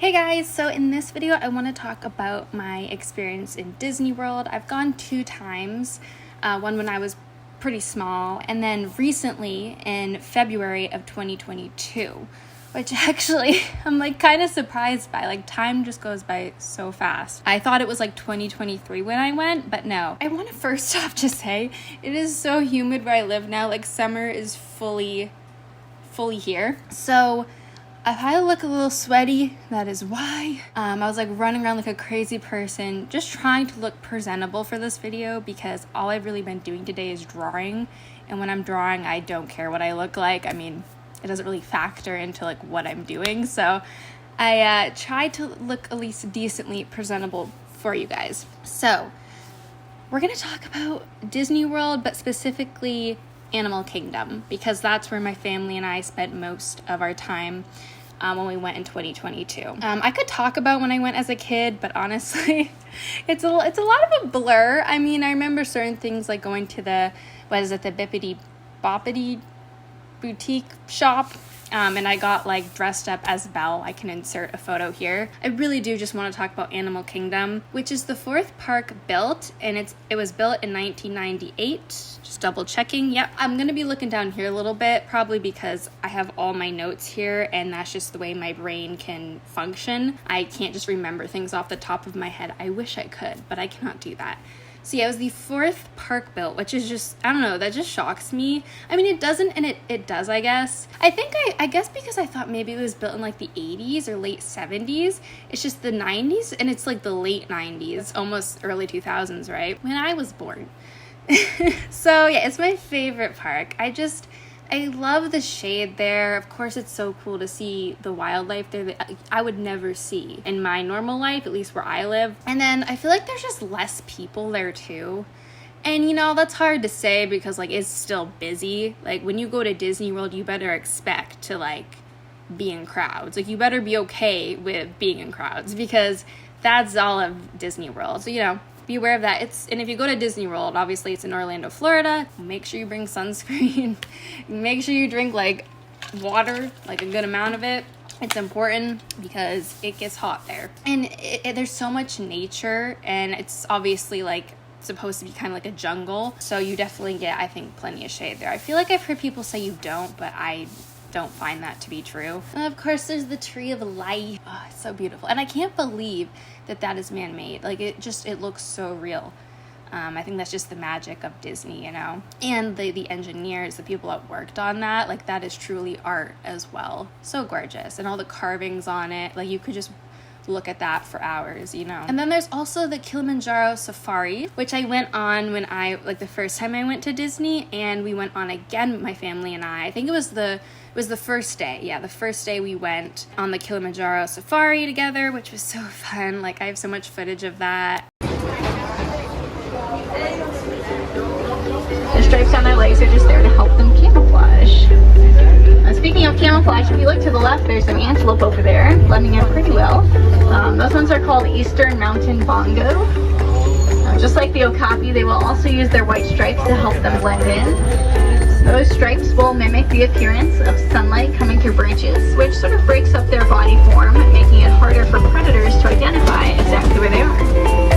Hey guys, so in this video I want to talk about my experience in Disney World. I've gone 2 times, one when I was pretty small, and then recently in February of 2022, which actually I'm like kind of surprised by. Like, time just goes by so fast. I thought it was like 2023 when I went, but no. I want to first off just say it is so humid where I live now. Like, summer is fully here. So if I look a little sweaty, that is why. I was like running around like a crazy person, just trying to look presentable for this video because all I've really been doing today is drawing. And when I'm drawing, I don't care what I look like. I mean, it doesn't really factor into like what I'm doing. So I tried to look at least decently presentable for you guys. So we're gonna talk about Disney World, but specifically Animal Kingdom, because that's where my family and I spent most of our time when we went in 2022. I could talk about when I went as a kid, but honestly, it's a lot of a blur. I mean, I remember certain things like going to the Bippity Boppity boutique shop, and I got like dressed up as Belle. I can insert a photo here. I really do just want to talk about Animal Kingdom, which is the 4th park built, and it was built in 1998. Just double checking. Yep. I'm going to be looking down here a little bit, probably because I have all my notes here and that's just the way my brain can function. I can't just remember things off the top of my head. I wish I could, but I cannot do that. So yeah, it was the 4th park built, which is just, I don't know, that just shocks me. I mean, it doesn't, and it does, I guess. I guess because I thought maybe it was built in like the 80s or late 70s. It's just the 90s, and it's like the late 90s, almost early 2000s, right? When I was born. So yeah, it's my favorite park. I love the shade there. Of course, it's so cool to see the wildlife there that I would never see in my normal life, at least where I live. And then I feel like there's just less people there too. And you know, that's hard to say because like it's still busy. Like when you go to Disney World, you better expect to like be in crowds. Like you better be okay with being in crowds because that's all of Disney World. So, you know, be aware of that. And if you go to Disney World, obviously it's in Orlando, Florida. Make sure you bring sunscreen. Make sure you drink like water, like a good amount of it. It's important because it gets hot there. And there's so much nature, and it's obviously like supposed to be kind of like a jungle. So you definitely get, I think, plenty of shade there. I feel like I've heard people say you don't, but I don't find that to be true. And of course, there's the Tree of Life. Oh, it's so beautiful. And I can't believe that is man-made. Like, it looks so real. I think that's just the magic of Disney, you know? And the engineers, the people that worked on that, like, that is truly art as well. So gorgeous. And all the carvings on it, like, you could just look at that for hours, you know? And then there's also the Kilimanjaro Safari, which I went on when the first time I went to Disney, and we went on again, my family and I think it was the first day. Yeah, the first day we went on the Kilimanjaro Safari together, which was so fun. Like, I have so much footage of that. The stripes on their legs are just there to help them camouflage. Speaking of camouflage, if you look to the left, there's some antelope over there, blending in pretty well. Those ones are called Eastern Mountain Bongo. Just like the okapi, they will also use their white stripes to help them blend in. Those stripes will mimic the appearance of sunlight coming through branches, which sort of breaks up their body form, making it harder for predators to identify exactly where they are.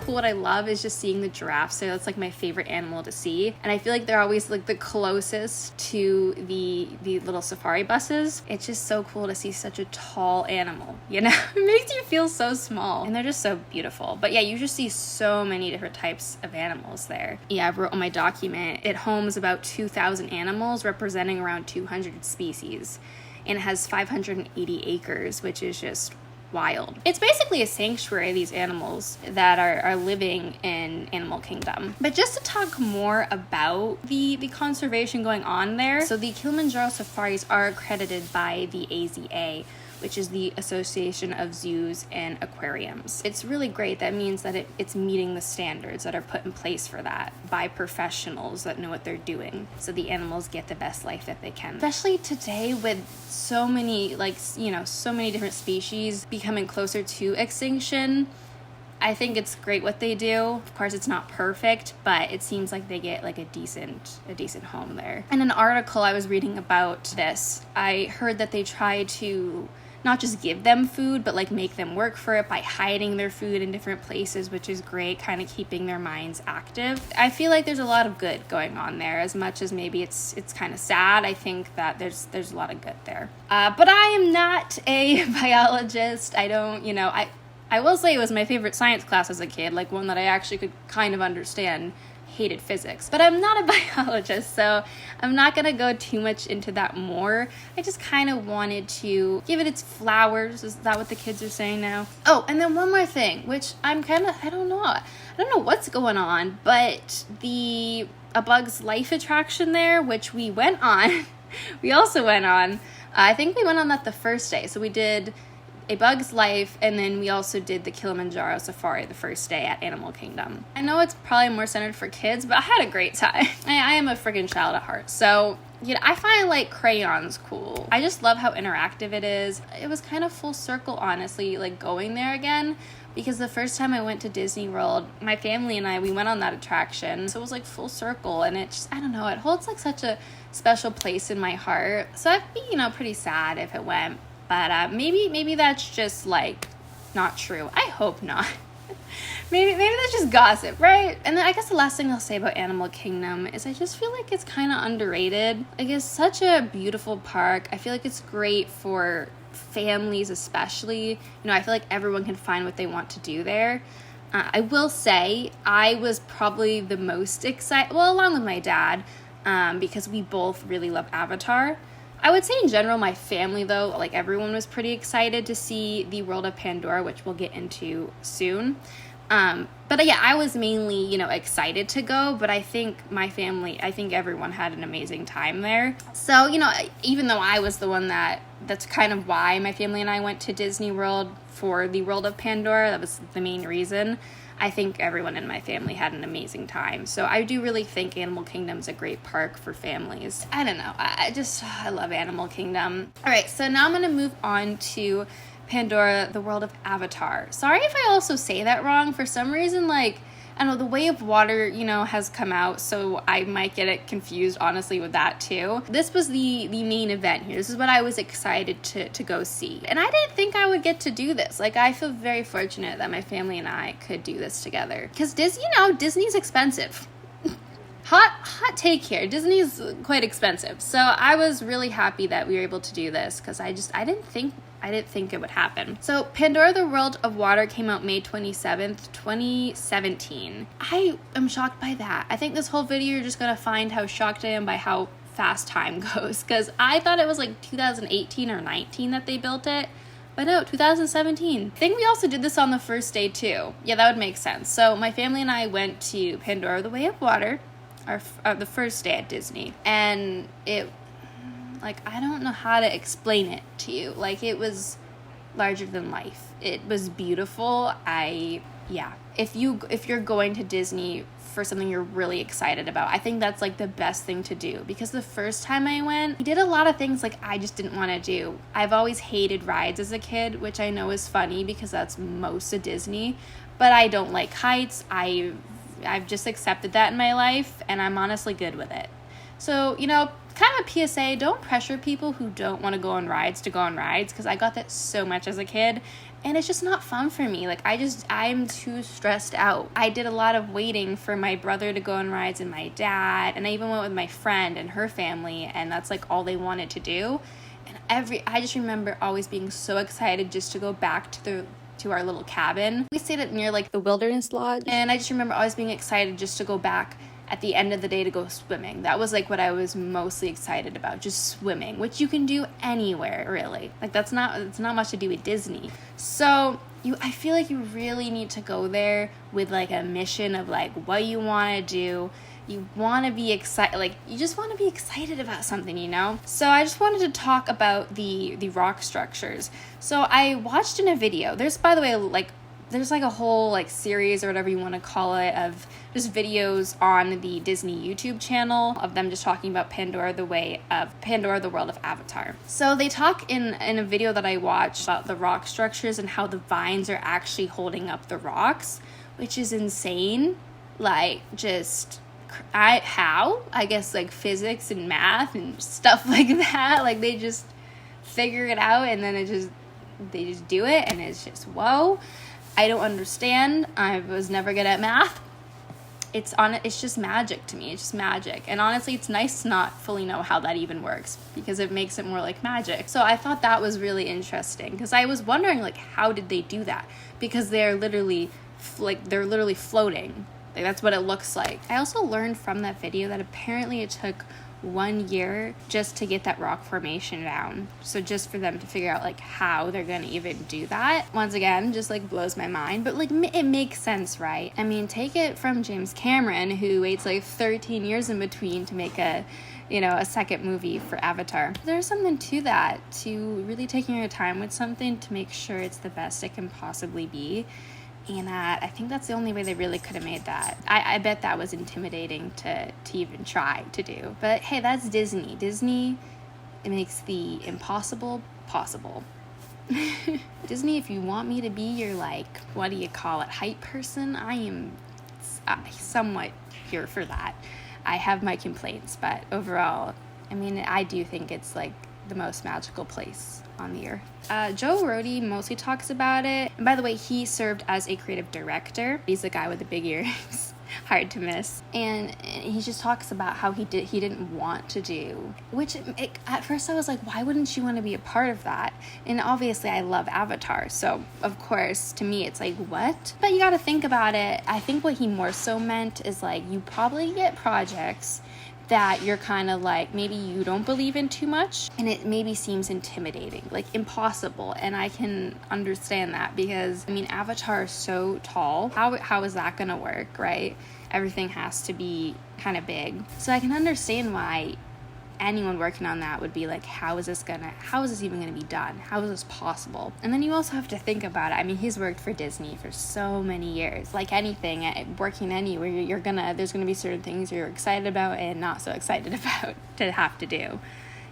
What I love is just seeing the giraffe. So that's like my favorite animal to see, and I feel like they're always like the closest to the little safari buses. It's just so cool to see such a tall animal, you know? It makes you feel so small, and they're just so beautiful. But yeah, you just see so many different types of animals there. Yeah, I wrote on my document, it homes about 2,000 animals representing around 200 species, and it has 580 acres, which is just wild. It's basically a sanctuary, these animals that are living in Animal Kingdom. But just to talk more about the conservation going on there, so the Kilimanjaro safaris are accredited by the AZA, which is the Association of Zoos and Aquariums. It's really great. That means that it's meeting the standards that are put in place for that by professionals that know what they're doing, so the animals get the best life that they can. Especially today with so many, so many different species becoming closer to extinction, I think it's great what they do. Of course, it's not perfect, but it seems like they get like a decent home there. In an article I was reading about this, I heard that they try to not just give them food, but like make them work for it by hiding their food in different places, which is great, kind of keeping their minds active. I feel like there's a lot of good going on there. As much as maybe it's kind of sad, I think that there's a lot of good there. But I am not a biologist. I will say it was my favorite science class as a kid, like one that I actually could kind of understand. Hated physics, but I'm not a biologist, so I'm not gonna go too much into that more. I just kind of wanted to give it its flowers. Is that what the kids are saying now? Oh, and then one more thing, which I don't know what's going on, but A Bug's Life attraction there, which we went on, we also went on, I think we went on that the first day. So we did A Bug's Life, and then we also did the Kilimanjaro Safari the first day at Animal Kingdom. I know it's probably more centered for kids, but I had a great time. I am a friggin' child at heart, so I find like crayons cool. I just love how interactive it is. It was kind of full circle, honestly, like going there again, because the first time I went to Disney World, my family and we went on that attraction, so it was like full circle, and it just, I don't know, it holds like such a special place in my heart. So I'd be, pretty sad if it went. But maybe that's just like not true. I hope not. maybe that's just gossip, right? And then I guess the last thing I'll say about Animal Kingdom is I just feel like it's kind of underrated. Like, it's such a beautiful park. I feel like it's great for families, especially. I feel like everyone can find what they want to do there. I will say I was probably the most excited, well, along with my dad, because we both really love Avatar. I would say in general, my family, though, like everyone was pretty excited to see the World of Pandora, which we'll get into soon. But yeah, I was mainly, excited to go, but I think everyone had an amazing time there. So, even though I was the one that's kind of why my family and I went to Disney World for the World of Pandora, that was the main reason. I think everyone in my family had an amazing time. So I do really think Animal Kingdom's a great park for families. I don't know. I love Animal Kingdom. All right, so now I'm going to move on to Pandora, the World of Avatar. Sorry if I also say that wrong. For some reason, I don't know, The Way of Water, has come out, so I might get it confused, honestly, with that too. This was the main event here. This is what I was excited to go see. And I didn't think I would get to do this. I feel very fortunate that my family and I could do this together. Because Disney's expensive. Hot take here. Disney's quite expensive. So I was really happy that we were able to do this, because I didn't think it would happen. So Pandora, the World of Water came out May 27th, 2017. I am shocked by that. I think this whole video you're just gonna find how shocked I am by how fast time goes, because I thought it was like 2018 or 19 that they built it. But no, 2017. I think we also did this on the first day too. Yeah, that would make sense. So my family and I went to Pandora, the Way of Water, the first day at Disney. And it, I don't know how to explain it to you. It was larger than life. It was beautiful. If you're going to Disney for something you're really excited about, I think that's the best thing to do, because the first time I went, I did a lot of things I just didn't want to do. I've always hated rides as a kid, which I know is funny because that's most of Disney, but I don't like heights. I've just accepted that in my life, and I'm honestly good with it. So, kind of a PSA, don't pressure people who don't want to go on rides to go on rides, because I got that so much as a kid, and it's just not fun for me. I'm too stressed out. I did a lot of waiting for my brother to go on rides and my dad, and I even went with my friend and her family, and that's all they wanted to do. And I just remember always being so excited just to go back to our little cabin. We stayed at near the Wilderness Lodge, and I just remember always being excited just to go back at the end of the day to go swimming. That was what I was mostly excited about, just swimming, which you can do anywhere, really. It's not much to do with Disney. So I feel you really need to go there with a mission of what you want to do. you want to be excited, like you just want to be excited about something, you know? So I just wanted to talk about the rock structures. So I watched in a video, there's, by the way, like there's like a whole like series or whatever you want to call it of just videos on the Disney YouTube channel of them just talking about Pandora, the world of Avatar. So they talk in a video that I watched about the rock structures and how the vines are actually holding up the rocks, which is insane. Like just I guess like physics and math and stuff like that. Like they just figure it out and then they just do it, and it's just whoa. I don't understand. I was never good at math. It's just magic to me. It's just magic. And honestly, it's nice to not fully know how that even works because it makes it more like magic. So I thought that was really interesting because I was wondering like how did they do that? Because they're literally floating. Like that's what it looks like. I also learned from that video that apparently it took 1 year just to get that rock formation down. So just for them to figure out like how they're gonna even do that, once again, just like blows my mind. But like it makes sense, right? I mean, take it from James Cameron, who waits like 13 years in between to make a second movie for Avatar. There's something to that, to really taking your time with something to make sure it's the best it can possibly be. And I think that's the only way they really could have made that. I bet that was intimidating to even try to do. But hey, that's Disney. Disney, it makes the impossible possible. Disney, if you want me to be your, like, what do you call it, hype person, I am somewhat here for that. I have my complaints, but overall, I mean, I do think it's, like, the most magical place on the earth. Joe Rohde mostly talks about it. And by the way, he served as a creative director. He's the guy with the big earrings. Hard to miss. And he just talks about how he didn't want to do, which at first I was like, why wouldn't you want to be a part of that? And obviously I love Avatar, so of course to me it's like, what? But you got to think about it. I think what he more so meant is like, you probably get projects that you're kind of like, maybe you don't believe in too much, and it maybe seems intimidating, like impossible. And I can understand that because, I mean, Avatar is so tall. How is that gonna work, right? Everything has to be kind of big. So I can understand why anyone working on that would be like, how is this even gonna be done? How is this possible? And then you also have to think about it. I mean, he's worked for Disney for so many years. Like anything, working anywhere, there's gonna be certain things you're excited about and not so excited about to have to do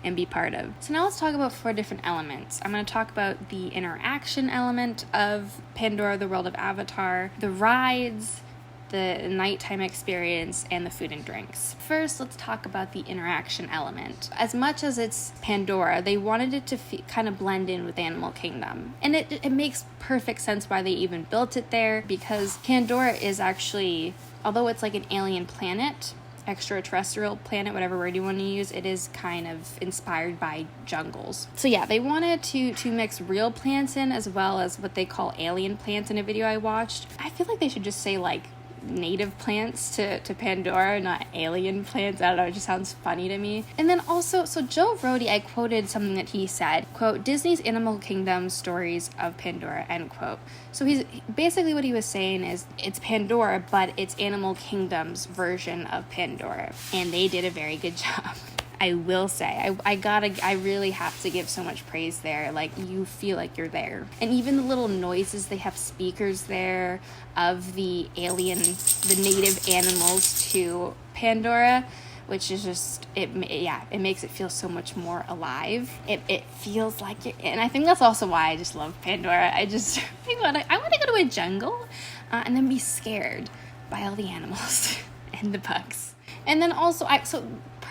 and be part of. So now let's talk about 4 different elements. I'm going to talk about the interaction element of Pandora, the world of Avatar, the rides, the nighttime experience, and the food and drinks. First, let's talk about the interaction element. As much as it's Pandora, they wanted it to kind of blend in with Animal Kingdom. And it makes perfect sense why they even built it there, because Pandora is actually, although it's like an alien planet, extraterrestrial planet, whatever word you want to use, it is kind of inspired by jungles. So yeah, they wanted to mix real plants in as well as what they call alien plants in a video I watched. I feel like they should just say like native plants to Pandora, not alien plants. I don't know, it just sounds funny to me. And then also, so Joe Rohde, I quoted something that he said, quote, Disney's Animal Kingdom stories of Pandora, end quote. So he's basically, what he was saying is it's Pandora, but it's Animal Kingdom's version of Pandora. And they did a very good job. I will say, I really have to give so much praise there. Like, you feel like you're there. And even the little noises, they have speakers there of the native animals to Pandora, which is just, it makes it feel so much more alive. It feels like it, and I think that's also why I just love Pandora. I want to go to a jungle and then be scared by all the animals and the bugs. And then also,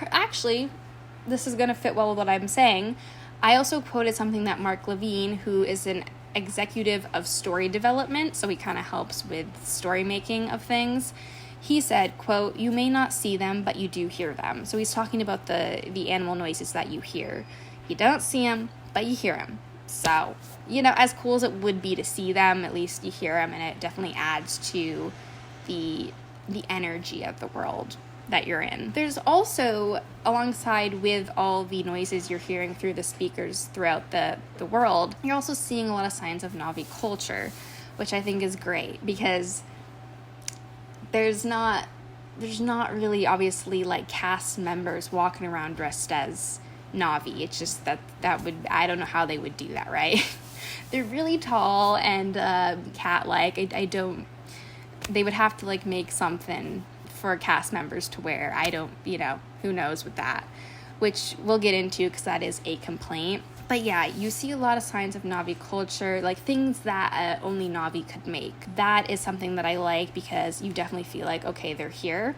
actually, this is going to fit well with what I'm saying. I also quoted something that Mark Levine, who is an executive of story development, so he kind of helps with story making of things. He said, quote, you may not see them, but you do hear them. So he's talking about the animal noises that you hear. You don't see them, but you hear them. So, as cool as it would be to see them, at least you hear them, and it definitely adds to the energy of the world that you're in. There's also, alongside with all the noises you're hearing through the speakers throughout the world, you're also seeing a lot of signs of Na'vi culture, which I think is great, because there's not there's not really obviously like cast members walking around dressed as Na'vi. It's just that would, I don't know how they would do that, right? They're really tall and cat-like. They would have to like make something for cast members to wear. I don't, who knows with that, which we'll get into because that is a complaint. But yeah, you see a lot of signs of Na'vi culture, like things that only Na'vi could make. That is something that I like because you definitely feel like, okay, they're here.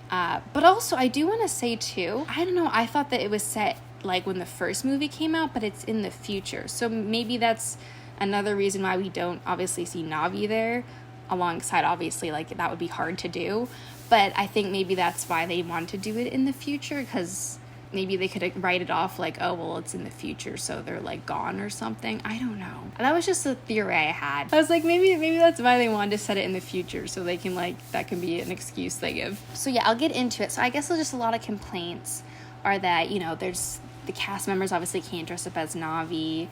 But also, I do want to say too, I don't know, I thought that it was set like when the first movie came out, but it's in the future. So maybe that's another reason why we don't obviously see Na'vi there, alongside obviously like that would be hard to do. But I think maybe that's why they wanted to do it in the future, because maybe they could write it off like, oh, well, it's in the future, so they're like gone or something. I don't know. That was just a theory I had. I was like, maybe that's why they wanted to set it in the future, so they can like, that can be an excuse they give. So yeah, I'll get into it. So I guess there's just a lot of complaints are that, there's the cast members obviously can't dress up as Na'vi.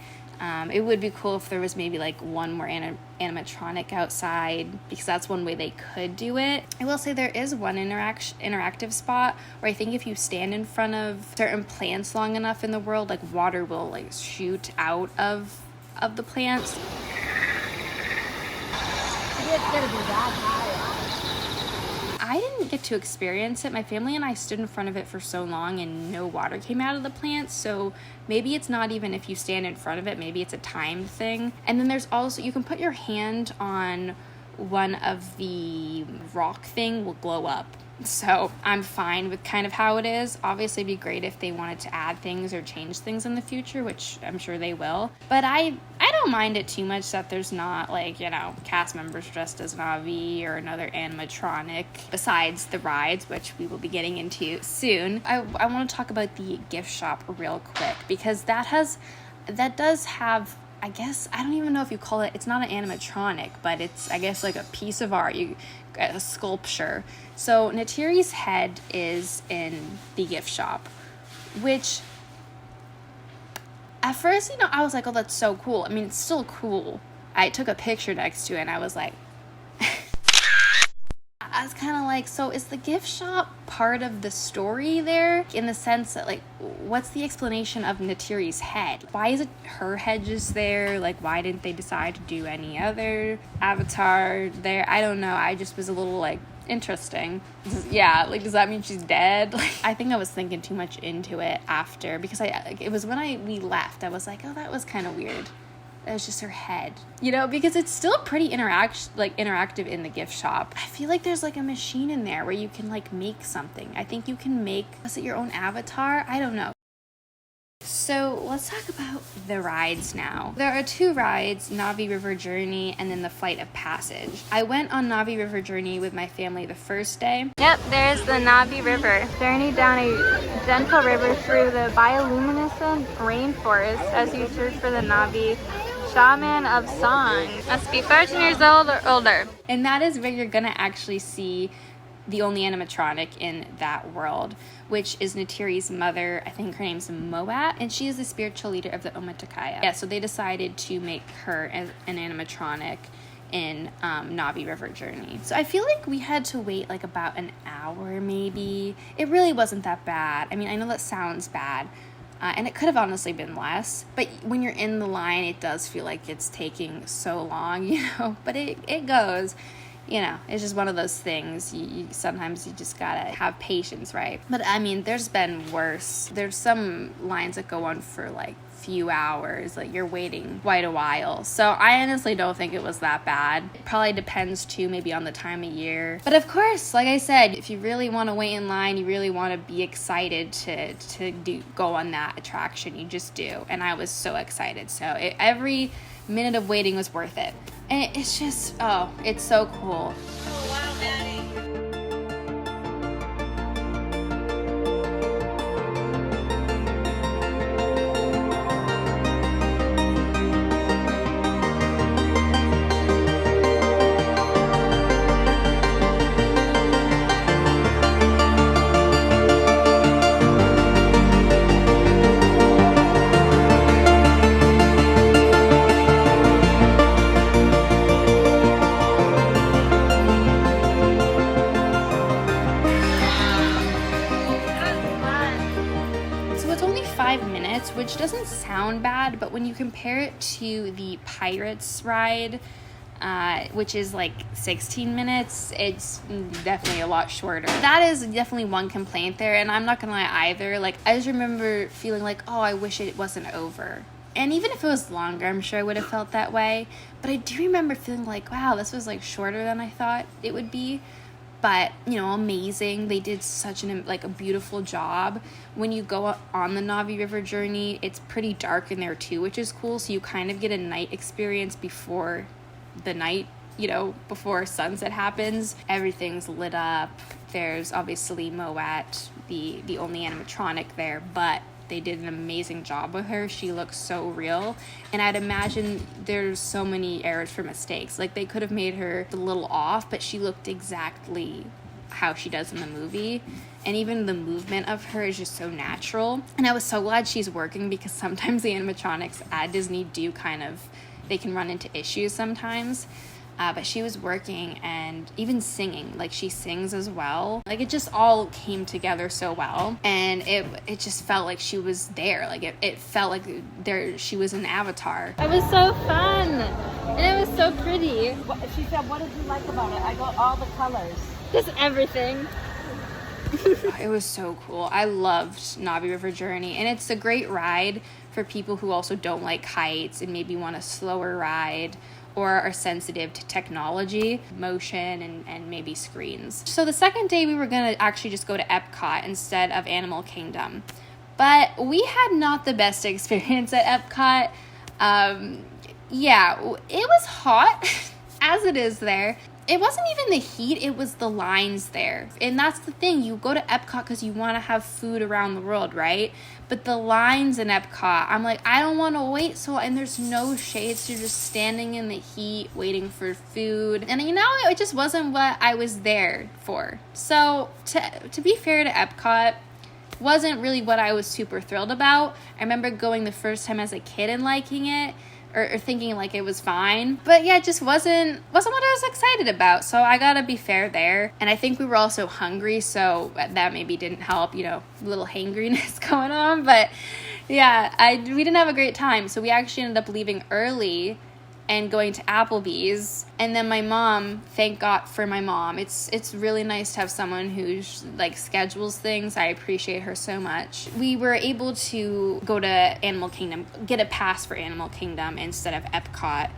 It would be cool if there was maybe like one more animatronic outside, because that's one way they could do it. I will say there is one interactive spot where I think if you stand in front of certain plants long enough in the world, like water will like shoot out of the plants. It's gonna be that high. I didn't get to experience it. My family and I stood in front of it for so long and no water came out of the plants. So maybe it's not even if you stand in front of it, maybe it's a timed thing. And then there's also, you can put your hand on one of the rock thing will glow up. So I'm fine with kind of how it is. Obviously it'd be great if they wanted to add things or change things in the future, which I'm sure they will. But I don't mind it too much that there's not like, cast members dressed as Na'vi or another animatronic besides the rides, which we will be getting into soon. I want to talk about the gift shop real quick, because that does have, I guess, I don't even know if you call it, it's not an animatronic, but it's, I guess, like a piece of art, a sculpture. So Neytiri's head is in the gift shop, which at first, I was like, oh, that's so cool. I mean, it's still cool. I took a picture next to it and I was like, I was kind of like, so is the gift shop part of the story there? In the sense that, like, what's the explanation of Neytiri's head? Why is it her head just there? Like, why didn't they decide to do any other avatar there? I don't know. I just was a little, like, interesting. Yeah, like, does that mean she's dead? Like, I think I was thinking too much into it after, because it was when we left, I was like, oh, that was kind of weird. It was just her head, because it's still pretty interactive in the gift shop. I feel like there's like a machine in there where you can like make something. I think you can make, is it your own avatar? I don't know. So let's talk about the rides now. There are 2 rides, Na'vi River Journey and then the Flight of Passage. I went on Na'vi River Journey with my family the first day. Yep, there's the Na'vi River. Journey down a gentle river through the bioluminescent rainforest as you search for the Na'vi Shaman of Song. Must be 13 years old or older. And that is where you're gonna actually see the only animatronic in that world, which is Neytiri's mother. I think her name's Moat, and she is the spiritual leader of the Omaticaya. Yeah, so they decided to make her an animatronic in Na'vi River Journey. So I feel like we had to wait like about an hour maybe. It really wasn't that bad. I mean, I know that sounds bad, and it could have honestly been less, but when you're in the line, it does feel like it's taking so long, but it goes. It's just one of those things. Sometimes you just gotta have patience, right? But I mean, there's been worse. There's some lines that go on for like few hours, like you're waiting quite a while. So I honestly don't think it was that bad. It probably depends too, maybe on the time of year. But of course, like I said, if you really want to wait in line, you really want to be excited to go on that attraction, you just do. And I was so excited. So every minute of waiting was worth it. And it's just, it's so cool. Oh, wow, Maddie. bad, but when you compare it to the Pirates ride, which is like 16 minutes, it's definitely a lot shorter. That is definitely one complaint there, and I'm not gonna lie either. Like, I just remember feeling like, oh, I wish it wasn't over. And even if it was longer, I'm sure I would have felt that way. But I do remember feeling like, wow, this was like shorter than I thought it would be. But, you know, amazing. They did such a beautiful job. When you go on the Navi River journey, it's pretty dark in there too, which is cool. So you kind of get a night experience before the night, you know, before sunset happens. Everything's lit up. There's obviously Moet, the only animatronic there, but they did an amazing job with her. She looks so real. And I'd imagine there's so many errors for mistakes. Like, they could have made her a little off, but she looked exactly how she does in the movie. And even the movement of her is just so natural. And I was so glad she's working, because sometimes the animatronics at Disney they can run into issues sometimes. But she was working and even singing. Like, she sings as well. Like, it just all came together so well. And it just felt like she was there. Like, it felt like she was an avatar. It was so fun. And it was so pretty. She said, what did you like about it? I got all the colors. Just everything. It was so cool. I loved Navi River Journey. And it's a great ride for people who also don't like heights and maybe want a slower ride, or are sensitive to technology, motion, and maybe screens. So the second day we were gonna actually just go to Epcot instead of Animal Kingdom. But we had not the best experience at Epcot. Yeah, it was hot, as it is there. It wasn't even the heat, it was the lines there. And that's the thing, you go to Epcot because you want to have food around the world, right? But the lines in Epcot, I'm like, I don't want to wait and there's no shade, so you're just standing in the heat waiting for food. And you know, it just wasn't what I was there for. So to be fair to Epcot, wasn't really what I was super thrilled about. I remember going the first time as a kid and liking it, or thinking like it was fine. But yeah, it just wasn't what I was excited about. So I gotta be fair there. And I think we were also hungry, so that maybe didn't help, you know, a little hangriness going on. But yeah, we didn't have a great time. So we actually ended up leaving early and going to Applebee's. And then my mom, thank God for my mom. It's really nice to have someone who like schedules things. I appreciate her so much. We were able to go to Animal Kingdom, get a pass for Animal Kingdom instead of Epcot,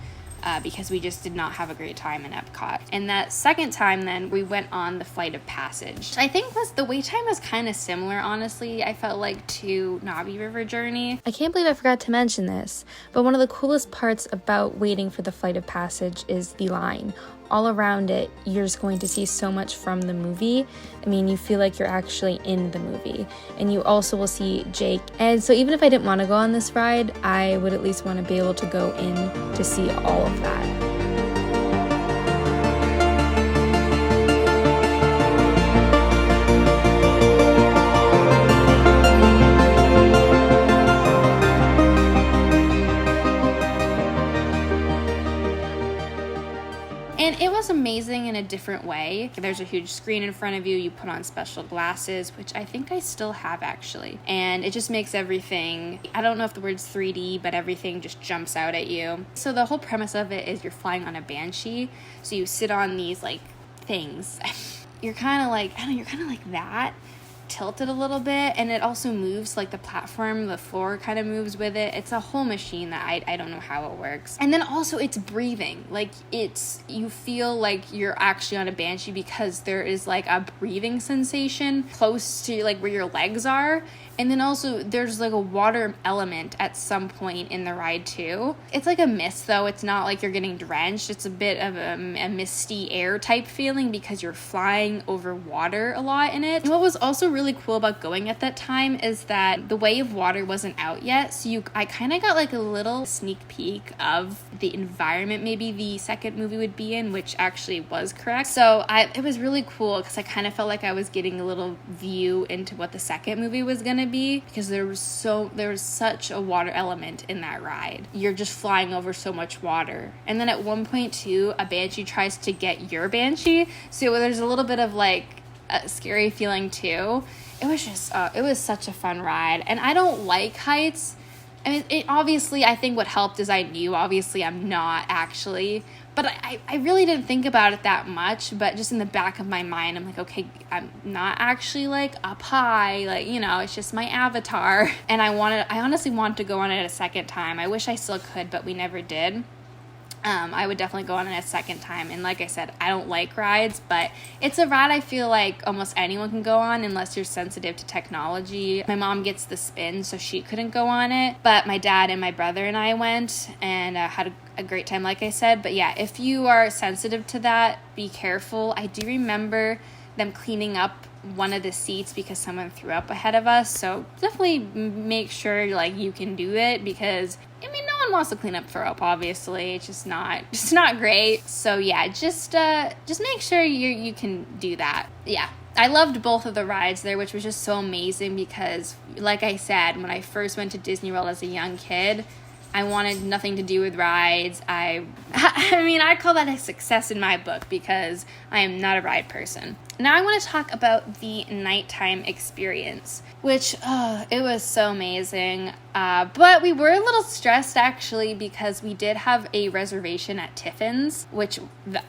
because we just did not have a great time in Epcot. And that second time then, we went on the Flight of Passage. I think the wait time was kind of similar, honestly, I felt like, to Navi River Journey. I can't believe I forgot to mention this, but one of the coolest parts about waiting for the Flight of Passage is the line. All around it, you're just going to see so much from the movie. I mean, you feel like you're actually in the movie. And you also will see Jake. And so even if I didn't want to go on this ride, I would at least want to be able to go in to see all of that. And it was amazing in a different way. There's a huge screen in front of you. You put on special glasses, which I think I still have actually. And it just makes everything, I don't know if the word's 3D, but everything just jumps out at you. So the whole premise of it is you're flying on a Banshee. So you sit on these like things. You're kind of like, I don't know, you're kind of like that, tilted a little bit, and it also moves, like the platform, the floor kind of moves with it. It's a whole machine that I don't know how it works. And then also it's breathing, like you feel like you're actually on a Banshee because there is like a breathing sensation close to like where your legs are. And then also there's like a water element at some point in the ride too. It's like a mist though. It's not like you're getting drenched. It's a bit of a misty air type feeling because you're flying over water a lot in it. And what was also really cool about going at that time is that the Way of Water wasn't out yet. So I kind of got like a little sneak peek of the environment maybe the second movie would be in, which actually was correct. So it was really cool because I kind of felt like I was getting a little view into what the second movie was going to be, because there was such a water element in that ride. You're just flying over so much water. And then at one point too, a Banshee tries to get your Banshee, so there's a little bit of like a scary feeling too. It was just it was such a fun ride. And I don't like heights, I mean, it obviously, I think what helped is I knew, obviously I'm not actually, but I really didn't think about it that much, but just in the back of my mind, I'm like, okay, I'm not actually like up high, like, you know, it's just my avatar. And I honestly wanted to go on it a second time. I wish I still could, but we never did. I would definitely go on it a second time. And like I said, I don't like rides, but it's a ride I feel like almost anyone can go on unless you're sensitive to technology. My mom gets the spin, so she couldn't go on it, but my dad and my brother and I went and had a great time, like I said. But yeah, if you are sensitive to that, be careful. I do remember them cleaning up one of the seats because someone threw up ahead of us, so definitely make sure like you can do it, because I mean, no one wants to clean up throw up, obviously. It's just not great. So yeah, just make sure you can do that. Yeah, I loved both of the rides there, which was just so amazing because, like I said, when I first went to Disney World as a young kid, I wanted nothing to do with rides. I mean, I call that a success in my book because I am not a ride person. Now I want to talk about the nighttime experience, which, it was so amazing. But we were a little stressed, actually, because we did have a reservation at Tiffin's, which,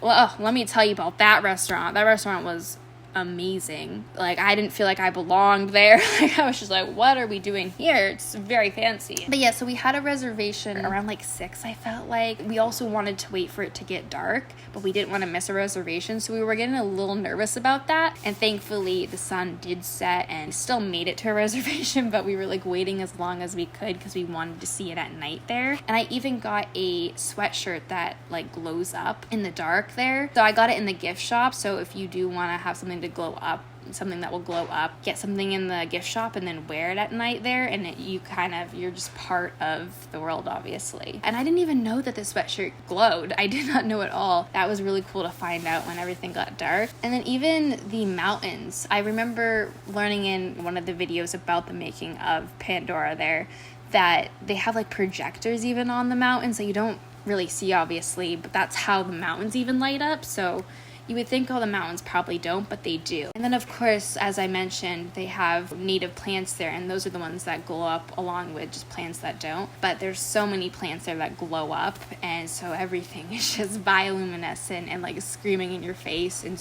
let me tell you about that restaurant. That restaurant was amazing. Like, I didn't feel like I belonged there. Like, I was just like, what are we doing here? It's very fancy. But yeah, so we had a reservation around like 6, I felt like. We also wanted to wait for it to get dark, but we didn't want to miss a reservation, so we were getting a little nervous about that. And thankfully the sun did set and still made it to a reservation, but we were like waiting as long as we could because we wanted to see it at night there. And I even got a sweatshirt that like glows up in the dark there, so I got it in the gift shop. So if you do want to have something to glow up, something that will glow up, get something in the gift shop and then wear it at night there, and you're just part of the world, obviously. And I didn't even know that the sweatshirt glowed. I did not know at all. That was really cool to find out when everything got dark. And then even the mountains, I remember learning in one of the videos about the making of Pandora there that they have like projectors even on the mountains that you don't really see, obviously, but that's how the mountains even light up. So you would think all the mountains probably don't, but they do. And then, of course, as I mentioned, they have native plants there, and those are the ones that glow up along with just plants that don't. But there's so many plants there that glow up, and so everything is just bioluminescent and like screaming in your face, and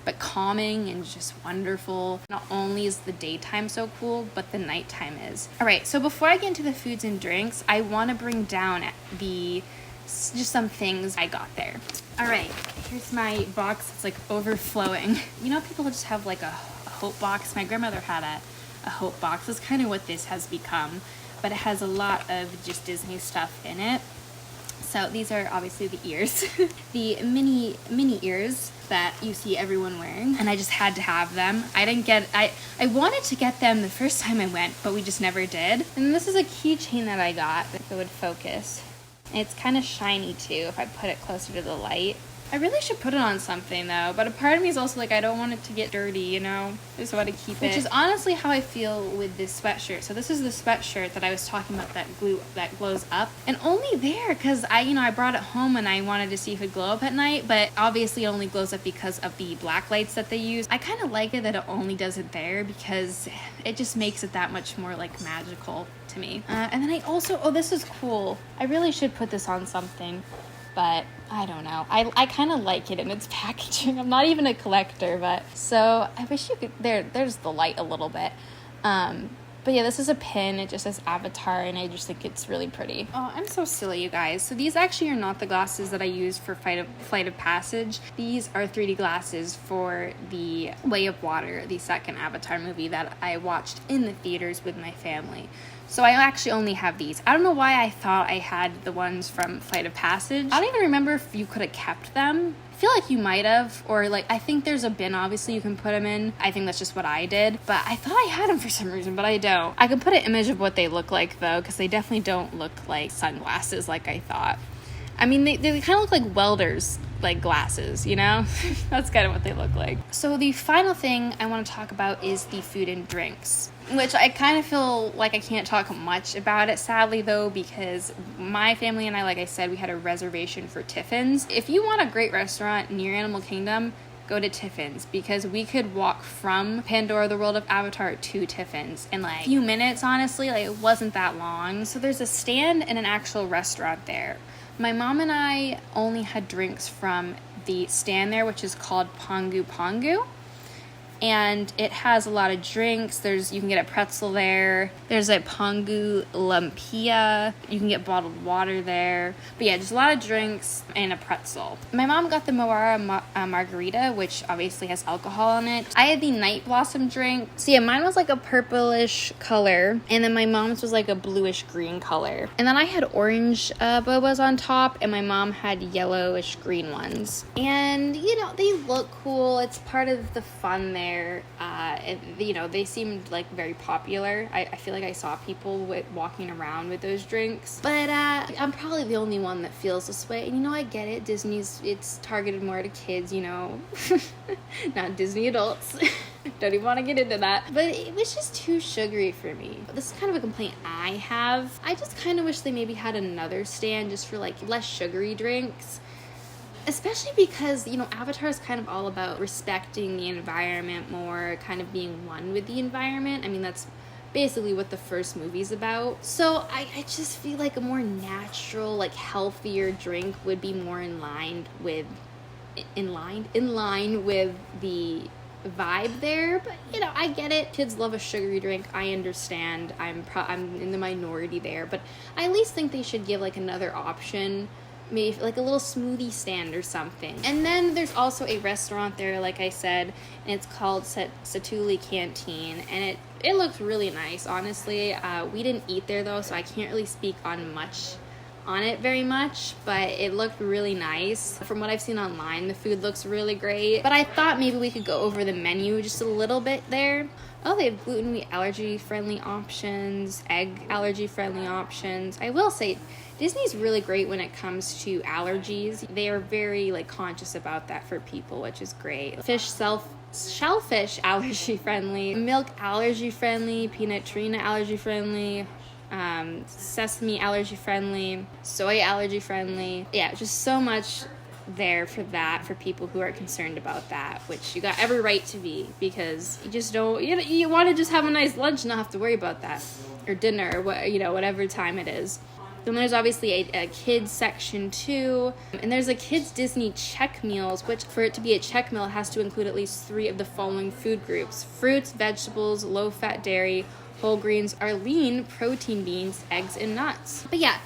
but calming and just wonderful. Not only is the daytime so cool, but the nighttime is. All right, so before I get into the foods and drinks, I want to bring down just some things I got there. All right, here's my box. It's like overflowing. You know, people just have like a hope box. My grandmother had a hope box. That's kind of what this has become, but it has a lot of just Disney stuff in it. So these are obviously the ears, the mini ears that you see everyone wearing, and I just had to have them. I wanted to get them the first time I went, but we just never did. And this is a keychain that I got that would focus. It's kind of shiny too if I put it closer to the light. I really should put it on something though, but a part of me is also like, I don't want it to get dirty, you know? I just want to keep it. Which is honestly how I feel with this sweatshirt. So this is the sweatshirt that I was talking about that glows up. And only there, because I brought it home and I wanted to see if it would glow up at night, but obviously it only glows up because of the black lights that they use. I kind of like it that it only does it there because it just makes it that much more like magical to me. And then I also, this is cool. I really should put this on something, but I don't know. I kind of like it in its packaging. I'm not even a collector, but so I wish you could. There's the light a little bit. But yeah, this is a pin. It just says Avatar, and I just think it's really pretty. Oh, I'm so silly, you guys. So these actually are not the glasses that I use for Flight of Passage. These are 3D glasses for the Way of Water, the second Avatar movie that I watched in the theaters with my family. So I actually only have these. I don't know why I thought I had the ones from Flight of Passage. I don't even remember if you could have kept them. I feel like you might have, or like, I think there's a bin obviously you can put them in. I think that's just what I did, but I thought I had them for some reason, but I don't. I could put an image of what they look like though, because they definitely don't look like sunglasses like I thought. I mean, they kind of look like welders, like glasses, you know? That's kind of what they look like. So the final thing I want to talk about is the food and drinks, which I kind of feel like I can't talk much about it, sadly, though, because my family and I, like I said, we had a reservation for Tiffin's. If you want a great restaurant near Animal Kingdom, go to Tiffin's, because we could walk from Pandora, the world of Avatar, to Tiffin's in like a few minutes, honestly. Like, it wasn't that long. So there's a stand and an actual restaurant there. My mom and I only had drinks from the stand there, which is called Pongu Pongu. And it has a lot of drinks. You can get a pretzel there. There's a Pongu Lumpia. You can get bottled water there. But yeah, just a lot of drinks and a pretzel. My mom got the Moara margarita, which obviously has alcohol in it. I had the Night Blossom drink. So yeah, mine was like a purplish color, and then my mom's was like a bluish green color. And then I had orange bobas on top, and my mom had yellowish green ones. And you know, they look cool. It's part of the fun there. You know, they seemed like very popular. I feel like I saw people walking around with those drinks, but I'm probably the only one that feels this way. And you know, I get it. It's targeted more to kids, you know, not Disney adults. Don't even want to get into that, but it was just too sugary for me. This is kind of a complaint I have. I just kind of wish they maybe had another stand just for like less sugary drinks. Especially because, you know, Avatar is kind of all about respecting the environment more, kind of being one with the environment. I mean, that's basically what the first movie's about. So I just feel like a more natural, like healthier drink would be more in line with the vibe there. But you know, I get it. Kids love a sugary drink. I understand. I'm in the minority there, but I at least think they should give like another option. Maybe like a little smoothie stand or something. And then there's also a restaurant there, like I said, and it's called Satuli Canteen, and it looks really nice, honestly. We didn't eat there though, so I can't really speak on it very much, but it looked really nice. From what I've seen online, the food looks really great, but I thought maybe we could go over the menu just a little bit there. Oh, they have gluten-free allergy-friendly options, egg allergy-friendly options. I will say, Disney's really great when it comes to allergies. They are very like conscious about that for people, which is great. Shellfish allergy friendly, milk allergy friendly, peanut trina allergy friendly, sesame allergy friendly, soy allergy friendly. Yeah, just so much there for that, for people who are concerned about that, which you got every right to be, because you just don't, you want to just have a nice lunch and not have to worry about that, or dinner, or what, you know, whatever time it is. Then there's obviously a kids section too, and there's a kids Disney check meals, which for it to be a check meal, it has to include at least 3 of the following food groups: fruits, vegetables, low-fat dairy, whole grains, are lean, protein beans, eggs, and nuts. But yeah,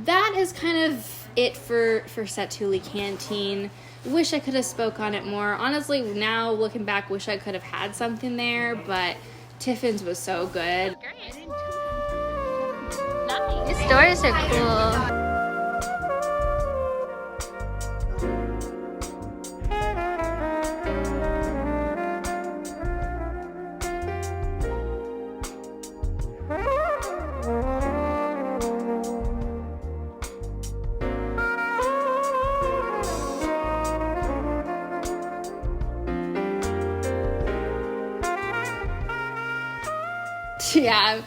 that is kind of it for Satuli Canteen. Wish I could have spoke on it more. Honestly, now looking back, wish I could have had something there, but Tiffin's was so good. Great. These stores are cool. Yeah,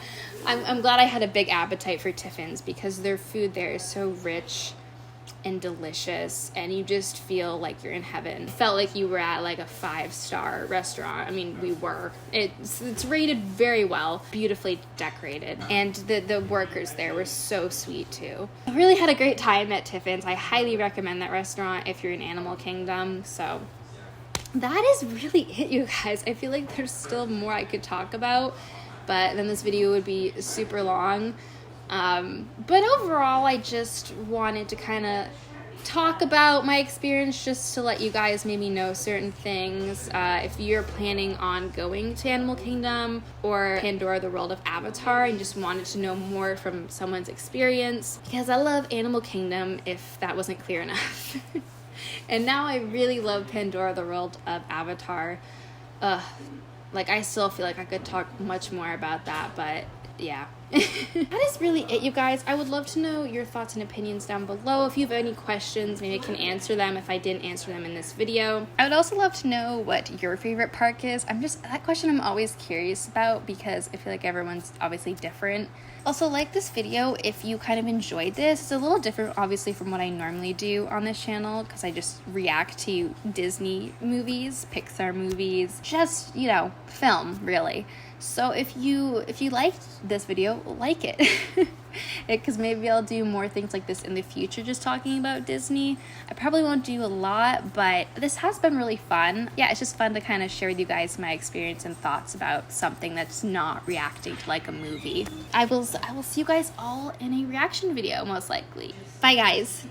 I'm glad I had a big appetite for Tiffin's, because their food there is so rich and delicious, and you just feel like you're in heaven. It felt like you were at like a 5-star restaurant. I mean, we were. It's rated very well, beautifully decorated, and the workers there were so sweet too. I really had a great time at Tiffin's. I highly recommend that restaurant if you're in Animal Kingdom. So that is really it, you guys. I feel like there's still more I could talk about, but then this video would be super long. But overall, I just wanted to kind of talk about my experience, just to let you guys maybe know certain things. If you're planning on going to Animal Kingdom or Pandora, the world of Avatar, and just wanted to know more from someone's experience, because I love Animal Kingdom, if that wasn't clear enough. And now I really love Pandora, the world of Avatar. Like, I still feel like I could talk much more about that, but yeah. That is really it, you guys. I would love to know your thoughts and opinions down below. If you have any questions, maybe I can answer them if I didn't answer them in this video. I would also love to know what your favorite park is. That question I'm always curious about because I feel like everyone's obviously different. Also, like this video if you kind of enjoyed this. It's a little different obviously from what I normally do on this channel because I just react to Disney movies, Pixar movies, just, you know, film really. So if you liked this video, like it. Because maybe I'll do more things like this in the future, just talking about Disney. I probably won't do a lot, but this has been really fun. Yeah, it's just fun to kind of share with you guys my experience and thoughts about something that's not reacting to like a movie. I will see you guys all in a reaction video, most likely. Bye, guys.